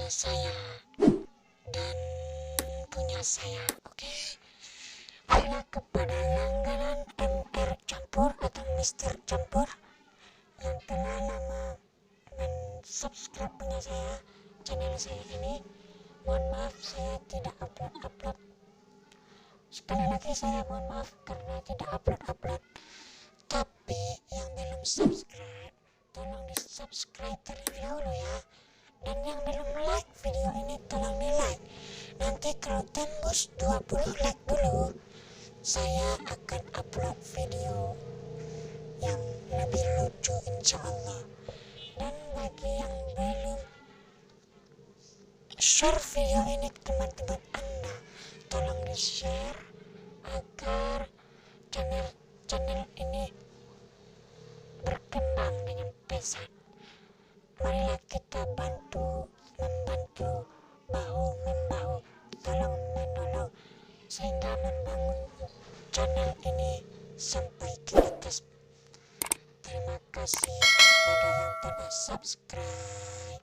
saya dan punya saya. Oke. Bila kepada langganan MR campur atau Mister campur yang telah lama subscribe punya saya, channel saya ini, mohon maaf saya tidak upload. Sekali lagi saya mohon maaf karena tidak upload. Tapi yang belum subscribe, tolong di subscribe terlebih dahulu ya. Dan yang belum like video ini tolong di like. Nanti kalau tembus 20 like dulu, saya akan upload video yang lebih lucu insya Allah. Dan bagi yang belum share video ini ke teman-teman Anda, tolong di share agar channel ini berkembang dengan pesat. Marilah kita membantu bahu membahu, tolong menolong sehingga membangun channel ini sampai ke atas. Terima kasih kepada yang telah subscribe.